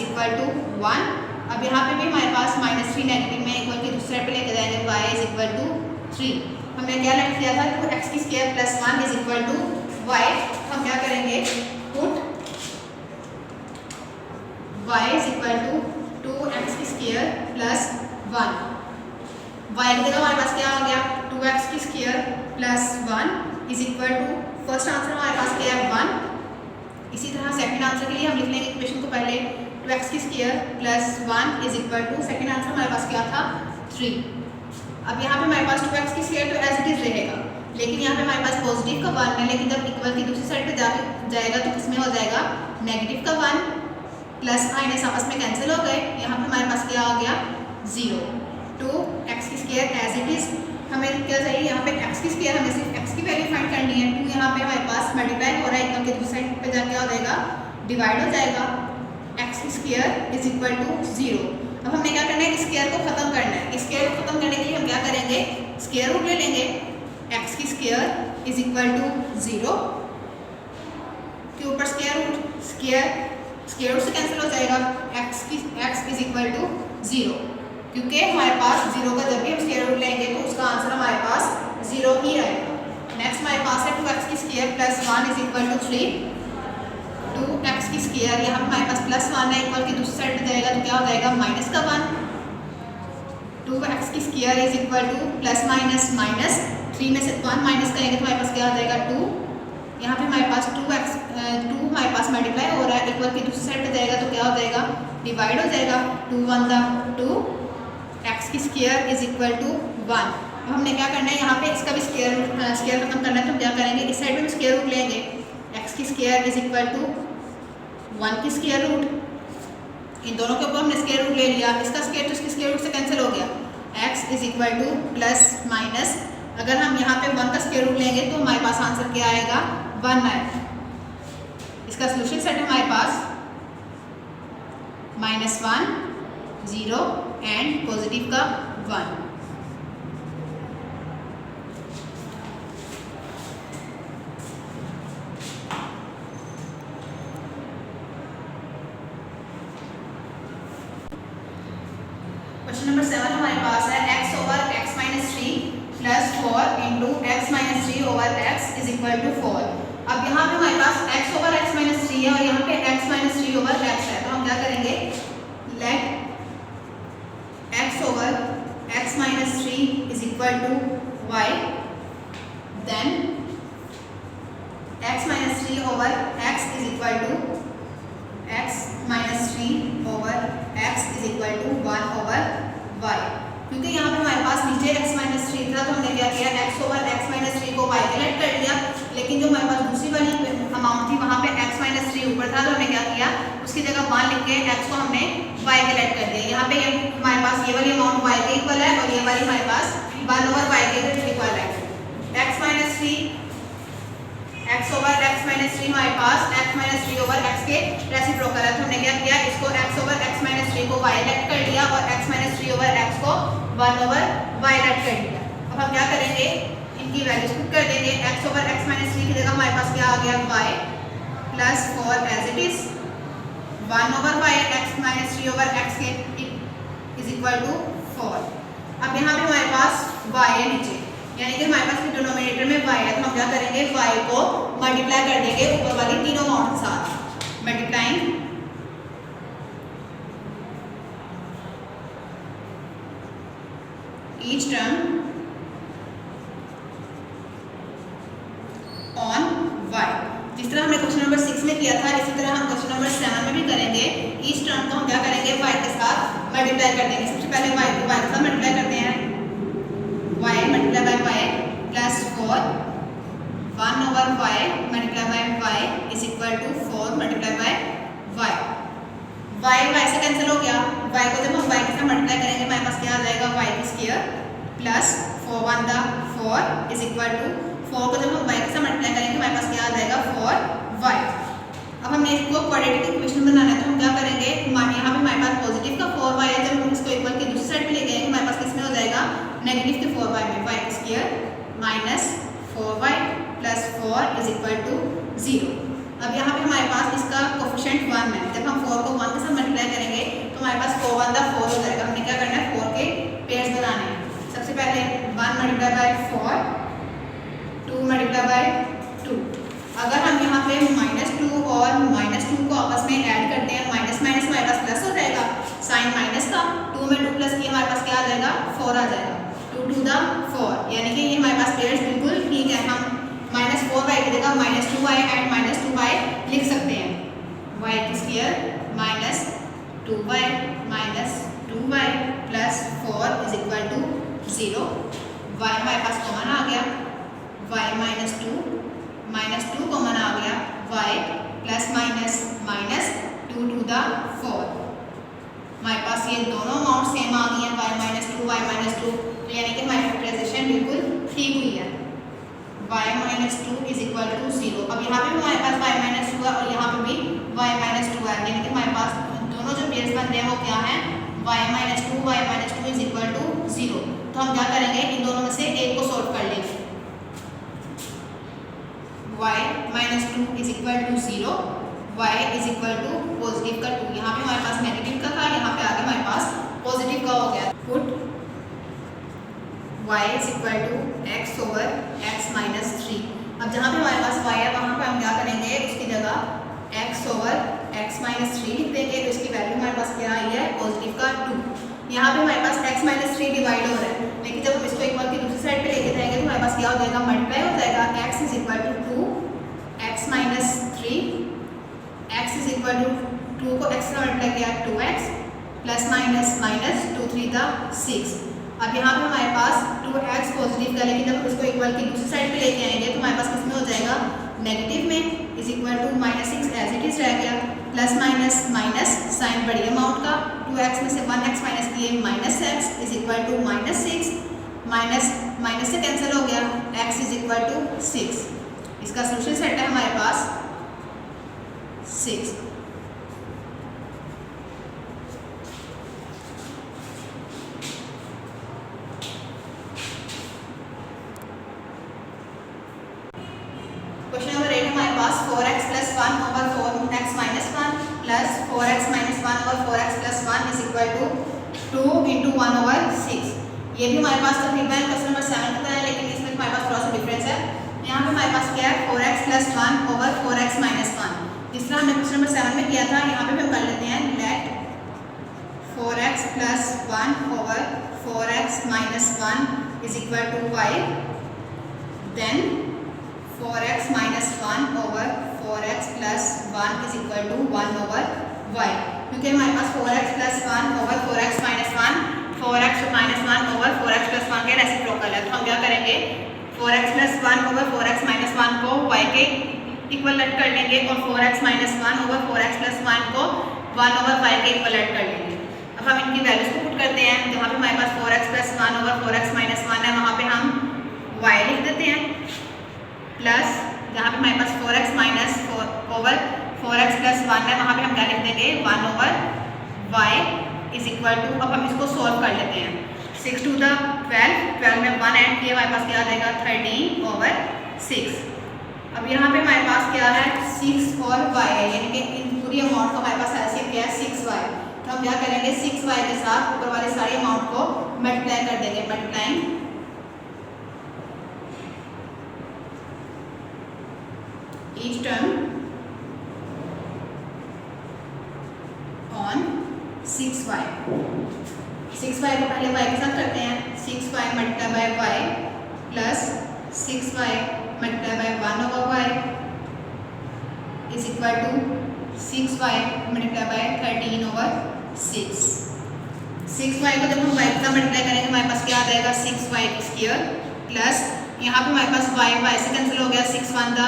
1। अब यहाँ पे भी हमारे पास -3 नेगेटिव में, इक्वल की दूसरी साइड पे लेके जाएंगे y = 3। हमने क्या लिख दिया था, 2x² + 1 = y। हम क्या करेंगे, पुट y = 2x² + 1। y की जगह हमारे पास क्या आ गया, 2x² + 1 = फर्स्ट आंसर हमारे पास क्या है, 1। इसी तरह सेकंड आंसर के लिए हम लिख लेंगे इक्वेशन को पहले, 2x² + 1 = सेकंड आंसर हमारे पास क्या था, 3। अब यहाँ पे हमारे पास 2x² तो एज इट इज रहेगा, लेकिन यहाँ पे हमारे पास पॉजिटिव का 1 है, लेकिन जब इक्वल की दूसरी साइड पे जाएगा तो किसमें हो जाएगा, नेगेटिव का 1, प्लस माइनस आपस में कैंसिल हो गए। यहाँ पे हमारे पास क्या आ गया, 0। 2x² एज इट इज, हमें क्या चाहिए, यहाँ पे x² हमें सिर्फ x की वैल्यू फाइंड करनी है। 2 यहाँ पे हमारे पास मल्टीप्लाई हो रहा है, इक्वल की दूसरी साइड पे जाके क्या हो जाएगा, डिवाइड हो जाएगा, x² = 0। अब हमने क्या करना है, स्क्वायर को खत्म करना है। स्क्वायर को खत्म करने के लिए हम क्या करेंगे, स्क्वायर रूट ले लेंगे, x² = 0 के ऊपर स्क्वायर रूट से कैंसिल हो जाएगा, x = 0, क्योंकि हमारे पास 0 का जब भी हम स्क्वायर रूट लेंगे तो उसका आंसर हमारे पास 0 ही रहेगा। नेक्स्ट हमारे पास है 2x² + 1 = 3। 2x² यहाँ हमारे पास +1 है, इक्वल की दूसरी साइड पे जाएगा तो क्या हो जाएगा, -1। 2x² ± -3 में से 1 माइनस करेंगे तो हमारे पास क्या हो जाएगा, 2। यहाँ पे हमारे पास 2 हमारे पास मल्टीप्लाई हो रहा है, इक्वल की दूसरी साइड पे जाएगा तो क्या हो जाएगा, डिवाइड हो जाएगा, 2 1 2, x² = 1। अब हमने क्या करना है, यहाँ पे इसका भी स्क्वायर खत्म करना है, तो क्या करेंगे, इस साइड पे भी स्क्वायर रूट लेंगे, x² = 1 की स्क्वायर रूट, इन दोनों के ऊपर हमने स्क्वायर रूट ले लिया, इसका स्क्वायर तो इसके स्क्वायर रूट से कैंसिल हो गया, x = ± अगर हम यहाँ पे 1 का स्क्वायर रूट लेंगे तो हमारे पास आंसर क्या आएगा, 1 आएगा। इसका सोल्यूशन सेट हमारे पास -1 0 एंड पॉजिटिव का 1। क्वेश्चन नंबर 7 हमारे पास है x/x - 3 + 4 × x - 3/x = 4। अब यहाँ पे हमारे पास x/x - 3 है और यहाँ पे x - 3/x है, तो हम क्या करेंगे, let x/x - 3 = y, then x minus 3 over x is equal to x minus 3 over x is equal to 1 over y। क्योंकि यहाँ पे हमारे पास नीचे x माइनस 3 था तो हमने क्या किया, x ओवर x माइनस 3 को y के लेट कर दिया। लेकिन जो हमारे पास दूसरी वाली अमाउंट थी वहाँ पे x माइनस 3 ऊपर था तो हमने क्या किया, उसकी जगह 1 लिख के x को हमने y के लेट कर दिया। यहाँ पे हमारे पास ये वाली अमाउंट y के इक्वल है और ये वाली हमारे पास 1 ओवर y के इक्वल है। x minus 3 x over x minus 3 हमारे पास x माइनस 3 ओवर x के रेसिप्रोकल है तो हमने क्या किया, इसको x ओवर x माइनस 3 को y लेट कर दिया और x माइनस 3 ओवर x को 1 ओवर y लेट कर दिया। अब हम क्या करेंगे, इनकी वैल्यूज पुट कर देंगे। x ओवर x माइनस 3 की जगह हमारे पास क्या आ गया, y plus 4 as it is 1 over y x minus 3 over x के इज इक्वल टू 4। अब यहाँ पे हमारे पास y है नीचे, यानी कि हमारे पास डिनोमिनेटर में y है तो हम क्या करेंगे, y को मल्टीप्लाई कर देंगे ऊपर वाली तीनों अमाउंट के साथ। Multiplying each term on y। जिस तरह हमने क्वेश्चन नंबर 6 में किया था इसी तरह हम क्वेश्चन नंबर 7 में भी करेंगे। ईच टर्म को हम क्या करेंगे, y के साथ मल्टीप्लाई कर देंगे। सबसे पहले y को y के साथ मल्टीप्लाई करते हैं, y multiply by y plus 4 1 over y multiply by y is equal to 4 multiply by y। y से कैंसिल हो गया, y को जब हम y के साथ मल्टीप्लाई करेंगे हमारे पास क्या आ जाएगा, y की स्क्वायर प्लस 4 1 दा 4 इज इक्वल टू 4 को जब हम y के साथ मल्टीप्लाई करेंगे हमारे पास क्या आ जाएगा 4y। अब हमने इसको क्वाड्रेटिक इक्वेशन बनाना है तो हम क्या करेंगे, यहाँ पे हमारे पास पॉजिटिव का 4y है, जब हम इसको इक्वल की दूसरी साइड पे ले जाएंगे हमारे पास किस में हो जाएगा, नेगेटिव के 4y में, y की square minus 4y plus 4 is equal to 0। अब यहाँ पे हमारे पास इसका कोफिशिएंट 1 है, जब हम 4 को 1 के साथ मल्टीप्लाई करेंगे तो हमारे पास 4 1 दा 4 हो जाएगा। हमने क्या करना है, 4 के पेयर्स बनाने हैं। सबसे पहले 1 मल्टीप्लाई बाय 4 2 मल्टीप्लाई बाय 2। अगर हम यहाँ पे -2 और -2 को आपस में ऐड करते हैं, माइनस माइनस हमारे पास प्लस हो जाएगा, साइन माइनस का 2 में 2 प्लस किए हमारे पास क्या आ जाएगा, 4 आ जाएगा, 2 2 दा 4, यानी कि ये हमारे पास पेयर्स बिल्कुल ठीक है। हम -4y की जगह -2y एंड -2y लिख सकते हैं। y की square minus 2y minus 2y plus 4 is equal to 0। y हमारे पास कॉमन आ गया, y -2 कॉमन आ गया, y प्लस माइनस माइनस 2 2 दा 4। हमारे पास ये दोनों अमाउंट सेम आ गई हैं, y -2 तो यानी कि हमारी फैक्टराइजेशन बिल्कुल ठीक हुई है। y -2 is equal to 0। अब यहाँ पे भी हमारे पास y -2 है और यहाँ पे भी y -2 है, यानी कि हमारे पास दोनों जो पेयर्स बन रहे हैं वो क्या है, y -2 इज इक्वल टू 0। तो हम क्या करेंगे, इन दोनों में से एक को सॉल्व कर लेंगे। y -2 is equal to 0, y is equal to positive का 2। यहाँ पे हमारे पास नेगेटिव का था, यहाँ पे आगे हमारे पास पॉजिटिव का हो गया। Put y is equal to x over x minus 3। अब जहाँ पे हमारे पास y है वहाँ पे हम क्या करेंगे, उसकी जगह x ओवर x माइनस 3 लिख देंगे तो इसकी वैल्यू हमारे पास क्या आई है, पॉजिटिव का 2। यहाँ पे हमारे पास x माइनस 3 डिवाइड हो रहा है, लेकिन जब हम इसको इक्वल की दूसरी साइड पे लेके जाएंगे तो हमारे पास क्या हो जाएगा, मल्टीप्लाई हो जाएगा। x is equal to 2 x minus 3, x is equal to 2 को x से मल्टीप्लाई किया 2x प्लस माइनस माइनस 2 3 दा 6। अब यहाँ पे हमारे पास 2x पॉजिटिव का, लेकिन जब हम इसको इक्वल की दूसरी साइड पे लेके आएंगे तो हमारे पास किस में हो जाएगा, नेगेटिव में, is equal to -6 as it is रह गया, प्लस माइनस माइनस साइन बड़ी अमाउंट का, 2x में से 1x माइनस किए -x is equal to -6, minus minus से कैंसिल हो गया, x इज इक्वल टू 6। इसका सोल्यूशन सेट है हमारे पास 6। क्वेश्चन नंबर 8 हमारे पास 4x plus 1 over 4x minus 1 plus 4x minus 1 over 4x plus 1 is equal to 2 into 1 over 6। ये भी हमारे पास तकरीबन क्वेश्चन नंबर 7 की तरह है, लेकिन इसमें हमारे पास थोड़ा सा डिफरेंस है। यहाँ पे हमारे पास क्या है, 4x plus 1 over 4x minus 1। जिस तरह हमने क्वेश्चन नंबर 7 में किया था, यहाँ पे भी हम कर लेते हैं, let 4x plus 1 over 4x minus 1 is equal to 5, then 4x minus 1 over 4x plus 1 is equal to 1 over y, क्योंकि हमारे पास 4x plus 1 over 4x minus 1 4x minus 1 over 4x plus 1 के रेसिप्रोकल है। तो हम क्या करेंगे 4x plus 1 over 4x minus 1 को y के इक्वलेंट कर लेंगे और 4x minus 1 over 4x plus 1 को 1 ओवर y के इक्वलेंट कर लेंगे। अब हम इनकी वैल्यूज को पुट करते हैं। जहाँ पे हमारे पास 4x plus 1 over 4x minus 1 है वहाँ पे हम y लिख देते हैं, प्लस जहाँ पे हमारे पास 4x minus over 4x plus 1 है वहाँ पे हम क्या लिख देंगे 1 over y is equal to, अब हम इसको सॉल्व कर लेते हैं। 6 टू द 12 में 1 ऐड किए हमारे पास क्या आ जाएगा 13 ओवर 6। अब यहाँ पे हमारे पास क्या है 6 और y है, यानी कि इन पूरी अमाउंट का हमारे पास एलसीएम क्या है 6y। तो हम क्या करेंगे 6y के साथ ऊपर वाले सारे अमाउंट को मल्टीप्लाई कर देंगे, multiplying each term on 6y। 6y को पहले y के साथ करते हैं, 6y multiply by y plus 6y multiply by 1 over y is equal to 6y multiply by 13 over 6। 6y को जब हम y के साथ मल्टीप्लाई करेंगे हमारे पास क्या आ जाएगा 6y स्क्वायर प्लस यहाँ पे हमारे पास y से कैंसिल हो गया 6 1 द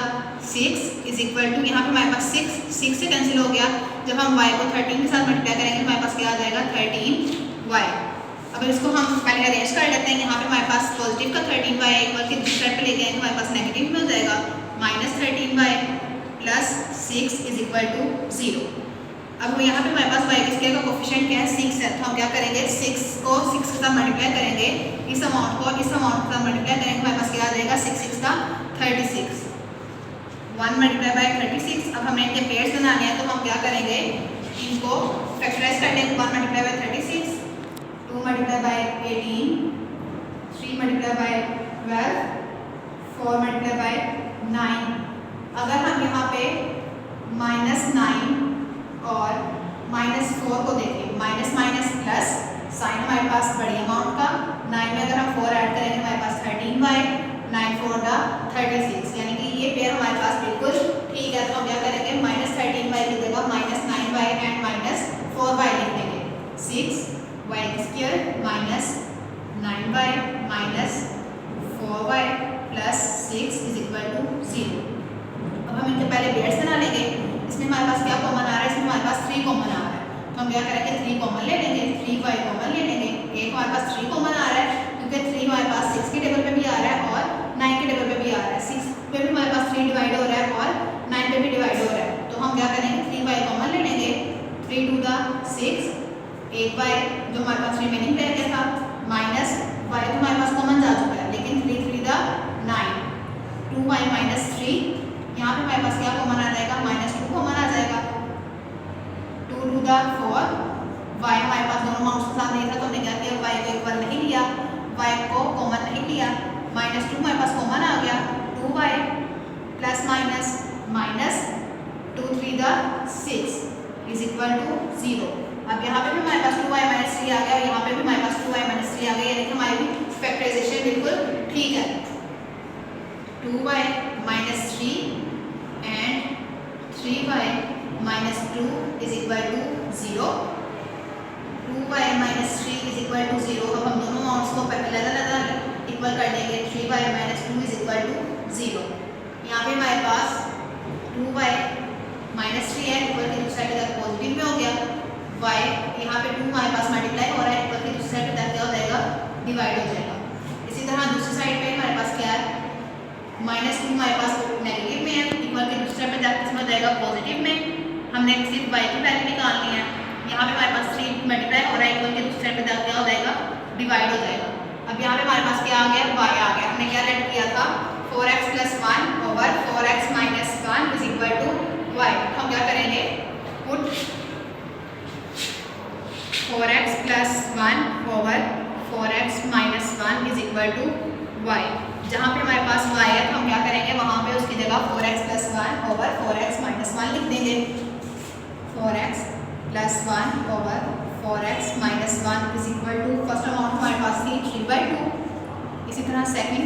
6 इज इक्वल टू यहाँ पे हमारे पास 6 से कैंसिल हो गया। जब हम y को 13 के साथ मल्टीप्लाई करेंगे हमारे पास क्या आ जाएगा 13y। अब इसको हम पहले अरेंज कर लेते हैं। यहाँ पे हमारे पास पॉजिटिव का 13y इक्वल के दूसरे साइड पे लेके आएंगे हमारे पास नेगेटिव में हो जाएगा minus 13y plus 6 is equal to 0। अब यहाँ पे हमारे पास y के स्क्वायर का कोफिशिएंट क्या है 6 है, तो हम क्या करेंगे 6 को 6 के साथ मल्टीप्लाई करेंगे, इस अमाउंट को इस अमाउंट के साथ मल्टीप्लाई करेंगे हमारे पास क्या आ जाएगा 6 6 का 36, 1 मल्टीप्लाई बाय 36। अब हमें इनके पेयर्स बनाने हैं तो हम क्या करेंगे इनको फैक्टराइज कर लेंगे। 1 multiply by 36, 2 multiply bye 18, 3 multiply bye 12, 4 multiply bye 9। अगर हम यहाँ पे -9 और -4 को देखें, माइनस माइनस प्लस साइन हमारे पास बड़ी अमाउंट का 9 में अगर हम 4 ऐड करेंगे हमारे पास 13y 9 4 दा 36, यानी कि ये पेयर हमारे पास बिल्कुल ठीक है। तो हम क्या करेंगे -13y की जगह -9y एंड -4y लिख देंगे। 6y square minus 9y minus 4y plus 6 is equal to 0। अब हम इनके पहले पेयर्स बना लेंगे। इसमें हमारे पास क्या कॉमन आ रहा है, इसमें हमारे पास 3 कॉमन आ रहा है, तो हम क्या करेंगे 3 कॉमन ले लेंगे, 3y कॉमन ले लेंगे। एक हमारे पास 3 कॉमन आ रहा है क्योंकि 3 हमारे पास 6 के टेबल पे भी आ रहा है और 9 के टेबल पे भी आ रहा है। 6 पे भी हमारे पास 3 डिवाइड हो रहा है और 9 पे भी डिवाइड हो रहा है, तो हम क्या करेंगे 3y कॉमन ले लेंगे। 3 टू द 6, 8y जो हमारे पास रिमेनिंग रह गया था, माइनस y तो हमारे पास कॉमन जा चुका है, लेकिन 3 3 द 9, 2y माइनस 3, यहाँ पे हमारे पास क्या कॉमन आ जाएगा -2 कॉमन आ जाएगा। 2 टू द 4, y हमारे पास दोनों अमाउंट्स के साथ नहीं था तो हमने क्या किया y को इक्वल नहीं लिया, y को कॉमन नहीं लिया, -2 हमारे पास कॉमन आ गया, 2y प्लस माइनस माइनस 2 3 द 6 इज इक्वल टू 0। अब यहाँ पे भी हमारे पास 2y माइनस 3 आ गया और यहाँ पे भी हमारे पास 2y माइनस 3 आ गया, यानी कि हमारी फैक्टराइजेशन बिल्कुल ठीक है। 2y minus 3 and 3y minus 2 is equal to 0। 2y minus 3 is equal to 0। अब हम दोनों अमाउंट्स को अलग-अलग इक्वल कर देंगे। 3y minus 2 is equal to 0। यहाँ पे हमारे पास 2y minus 3 है, इक्वल के दूसरी साइड तक पॉजिटिव में हो गया। y यहाँ पे 2 हमारे पास मल्टीप्लाई हो रहा है, इक्वल के दूसरी साइड तक क्या हो जाएगा डिवाइड हो जाएगा। इसी तरह दूसरी साइड पे हमारे पास क्या है -2 हमारे पास नेगेटिव में है, इक्वल के दूसरे पे जाकर इसमें हो जाएगा पॉजिटिव में। हमने सिर्फ y की वैल्यू निकालनी है। यहाँ पे हमारे पास 3 मल्टीप्लाई हो रहा है, इक्वल के दूसरे पे जाकर क्या हो जाएगा डिवाइड हो जाएगा। अब यहाँ पे हमारे पास क्या आ गया y आ गया। हमने क्या लेट किया था 4x plus 1 over 4x minus 1 is equal to y। हम क्या करेंगे put 4x plus 1 over 4x minus 1 is equal to y। जहाँ पे हमारे पास y है तो हम क्या करेंगे वहाँ पे उसकी जगह 4x plus 1 over 4x minus 1 लिख देंगे। 4x plus 1 over 4x minus 1 is equal to first amount हमारे पास थी 3/2। इसी तरह second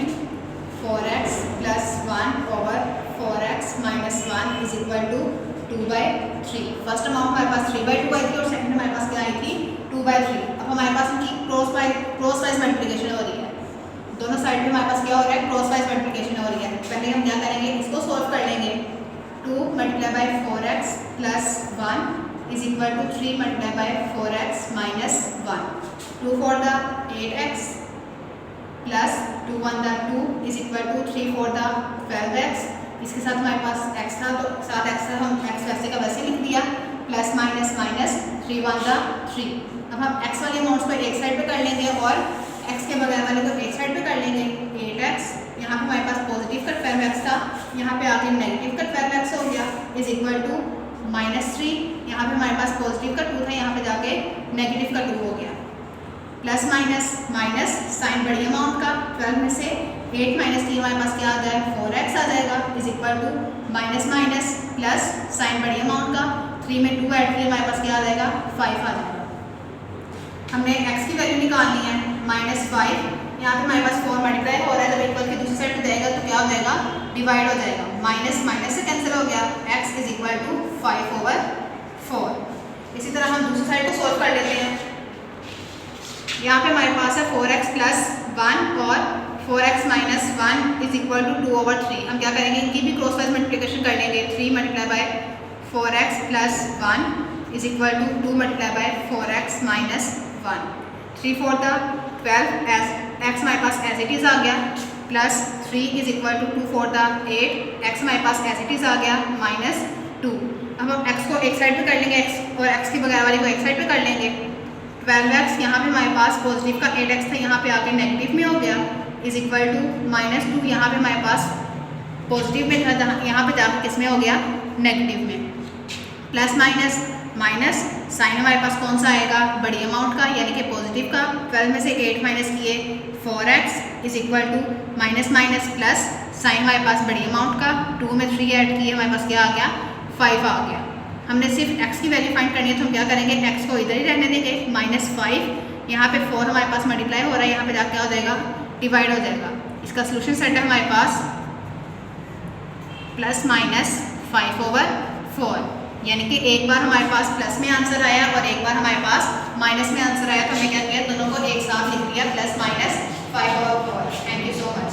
4x plus 1 over 4x minus 1 is equal to 2/3। First amount हमारे पास 3/2 आई थी और सेकंड हमारे पास क्या आई थी 2/3। अब हमारे पास इनकी क्रॉस वाइज मल्टीप्लिकेशन हो रही है, दोनों साइड में हमारे पास क्या हो रहा है क्रॉस वाइज मल्टीप्लिकेशन हो रही है। पहले हम क्या करेंगे, इसको सोल्व कर लेंगे। 2 multiply by 4x plus 1 is equal to 3 multiply by 4x minus 1। 2 4 द 8x प्लस 2 1 द 2 इज इक्वल टू 3 4 द 12x। इसके साथ हमारे पास x था तो साथ x हम x वैसे का वैसे लिख दिया, प्लस माइनस माइनस 3 1 द 3। अब हम x वाले अमाउंट्स को एक साइड पे कर लेंगे और x के बगैर वाले को एक साइड पे कर लेंगे। 8x यहाँ पे हमारे पास पॉजिटिव का 12x था, यहाँ पे आके नेगेटिव का 12x हो गया इज इक्वल टू -3। यहाँ पे हमारे पास पॉजिटिव का 2 था, यहाँ पे जाके नेगेटिव का 2 हो गया। प्लस माइनस माइनस साइन बड़ी अमाउंट का 12 में से 8 माइनस 3 हमारे पास क्या आ जाएगा 4x आ जाएगा is equal to minus minus plus sign बड़ी अमाउंट का 3 में 2 ऐड किए हमारे पास क्या आ जाएगा 5 आ जाएगा। हमने x की वैल्यू निकालनी है -5। यहाँ पे हमारे पास 4 मल्टीप्लाई हो रहा है, जब इक्वल के दूसरी साइड पे जाएगा तो क्या हो जाएगा डिवाइड हो जाएगा। माइनस माइनस से कैंसिल हो गया, x इज इक्वल टू 5/4। इसी तरह हम दूसरी साइड को सोल्व कर लेते हैं। यहाँ पे हमारे पास है 4x प्लस 1 और 4x minus 1 is equal to 2/3। हम क्या करेंगे, इनकी भी क्रॉस वाइज मल्टीप्लिकेशन कर लेंगे। 3 multiply by 4x plus 1 is equal to 2 multiply by 4x minus 1। 3 4 द 12 एज x हमारे पास एज इट इज़ आ गया, प्लस 3 इज इक्वल टू 2 4 द 8 x हमारे पास एज इट इज़ आ गया -2। अब हम x को एक साइड पे कर लेंगे, x और x की बगैर वाली को एक साइड पे कर लेंगे। 12x यहाँ पे हमारे पास पॉजिटिव का 8x था, यहाँ पे आके नेगेटिव में हो गया इज इक्वल टू -2। यहाँ पे हमारे पास पॉजिटिव में था, यहाँ पे जाकर किस में हो गया नेगेटिव में। प्लस माइनस माइनस साइन हमारे पास कौन सा आएगा बड़ी अमाउंट का यानी कि पॉजिटिव का। 12 में से 8 माइनस किए 4x is equal to minus minus plus sign हमारे पास बड़ी अमाउंट का 2 में 3 ऐड किए हमारे पास क्या आ गया 5 आ गया। हमने सिर्फ x की वैल्यू फाइंड करनी है तो हम क्या करेंगे, x को इधर ही रहने देंगे -5। यहाँ पे 4 हमारे पास मल्टीप्लाई हो रहा है, यहाँ पे जाके क्या हो जाएगा डिवाइड हो जाएगा। इसका सोल्यूशन सेट है हमारे पास प्लस माइनस 5/4, यानी कि एक बार हमारे पास प्लस में आंसर आया और एक बार हमारे पास माइनस में आंसर आया, तो हमने क्या किया दोनों को एक साथ लिख दिया plus minus 5/4। Thank you so much.